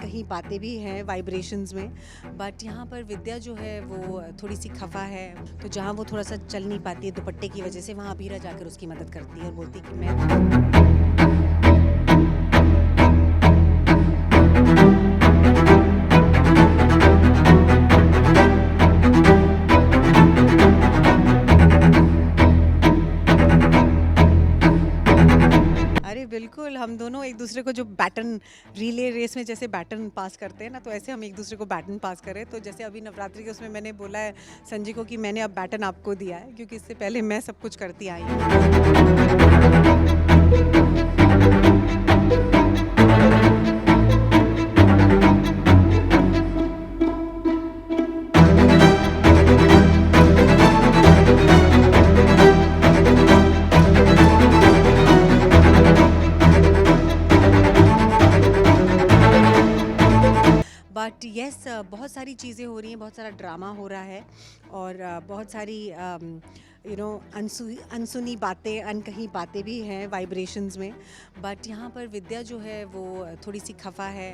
अनकही बातें भी हैं वाइब्रेशंस में, बट यहाँ पर विद्या जो है वो थोड़ी सी खफा है। तो जहाँ वो थोड़ा सा चल नहीं पाती है दुपट्टे की वजह से, वहाँ अबीरा जाकर उसकी मदद करती है और बोलती है कि मैं अरे बिल्कुल, हम दोनों एक दूसरे को जो बैटन रिले रेस में जैसे बैटन पास करते हैं ना, तो ऐसे हम एक दूसरे को बैटन पास करें। तो जैसे अभी नवरात्रि के उसमें मैंने बोला है संजय को कि मैंने अब बैटन आपको दिया है, क्योंकि इससे पहले मैं सब कुछ करती आई हूँ। बट येस, बहुत सारी चीज़ें हो रही हैं, बहुत सारा ड्रामा हो रहा है और बहुत सारी अनसुनी बातें, अनकही बातें भी हैं वाइब्रेशंस में। बट यहाँ पर विद्या जो है वो थोड़ी सी खफा है।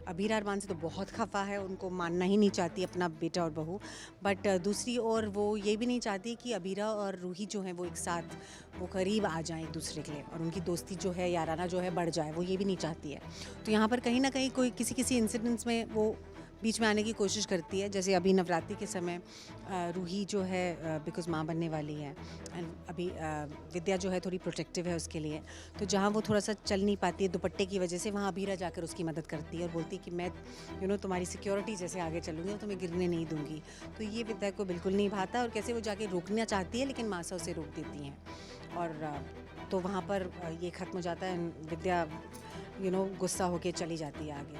अबीरा अरमान से तो बहुत खफा है, उनको मानना ही नहीं चाहती अपना बेटा और बहू। बट दूसरी ओर वो ये भी नहीं चाहती कि अबीरा और रूही जो है वो एक साथ वो करीब आ जाएं एक दूसरे के लिए, और उनकी दोस्ती जो है याराना जो है बढ़ जाए, वो ये भी नहीं चाहती है। तो यहाँ पर कहीं ना कहीं कोई किसी इंसिडेंट्स में वो बीच में आने की कोशिश करती है। जैसे अभी नवरात्रि के समय रूही जो है बिकॉज माँ बनने वाली है, एंड अभी विद्या जो है थोड़ी प्रोटेक्टिव है उसके लिए। तो जहाँ वो थोड़ा सा चल नहीं पाती है दुपट्टे की वजह से, वहाँ अबीरा जाकर उसकी मदद करती है और बोलती है कि मैं तुम्हारी सिक्योरिटी जैसे आगे चलूँगी और तुम्हें गिरने नहीं दूँगी। तो ये विद्या को बिल्कुल नहीं भाता और कैसे वो जाके रोकना चाहती है, लेकिन मासा उसे रोक देती हैं। और तो वहाँ पर ये ख़त्म हो जाता है। विद्या गुस्सा होके चली जाती है आगे।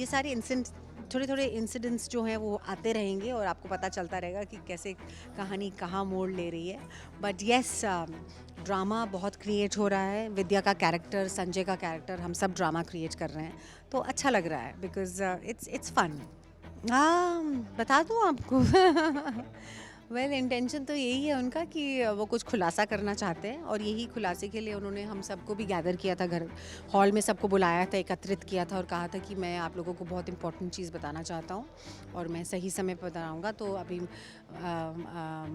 सारे थोड़े इंसिडेंट्स जो हैं वो आते रहेंगे और आपको पता चलता रहेगा कि कैसे कहानी कहाँ मोड़ ले रही है। बट येस, ड्रामा बहुत क्रिएट हो रहा है। विद्या का कैरेक्टर, संजय का कैरेक्टर, हम सब ड्रामा क्रिएट कर रहे हैं, तो अच्छा लग रहा है बिकॉज इट्स फन। हाँ, बता दूँ आपको वेल, इंटेंशन तो यही है उनका कि वो कुछ खुलासा करना चाहते हैं, और यही खुलासे के लिए उन्होंने हम सबको भी गैदर किया था, घर हॉल में सबको बुलाया था, एकत्रित किया था और कहा था कि मैं आप लोगों को बहुत इंपॉर्टेंट चीज़ बताना चाहता हूँ और मैं सही समय पर बताऊँगा। तो अभी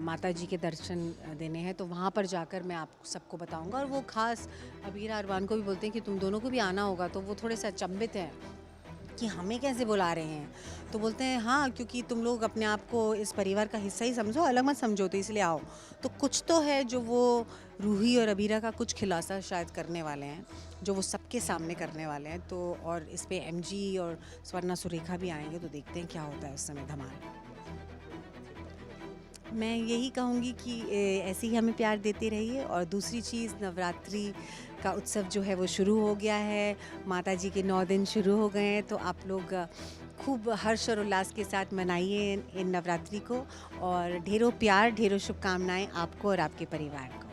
माता जी के दर्शन देने हैं, तो वहाँ पर जाकर मैं आप सबको बताऊँगा। और वो ख़ास अबीरा अरमान को भी बोलते हैं कि तुम दोनों को भी आना होगा। तो वो थोड़े से अचंभित हैं कि हमें कैसे बुला रहे हैं। तो बोलते हैं हाँ, क्योंकि तुम लोग अपने आप को इस परिवार का हिस्सा ही समझो, अलग मत समझो, तो इसलिए आओ। तो कुछ तो है जो वो रूही और अबीरा का कुछ खुलासा शायद करने वाले हैं, जो वो सबके सामने करने वाले हैं। तो और इस पे एमजी और स्वर्णा सुरेखा भी आएंगे, तो देखते हैं क्या होता है उस समय धमाल। मैं यही कहूँगी कि ऐसे ही हमें प्यार देते रहिए। और दूसरी चीज़, नवरात्रि का उत्सव जो है वो शुरू हो गया है, माता जी के 9 दिन शुरू हो गए हैं। तो आप लोग खूब हर्ष और उल्लास के साथ मनाइए इन नवरात्रि को, और ढेरों प्यार, ढेरों शुभकामनाएं आपको और आपके परिवार को।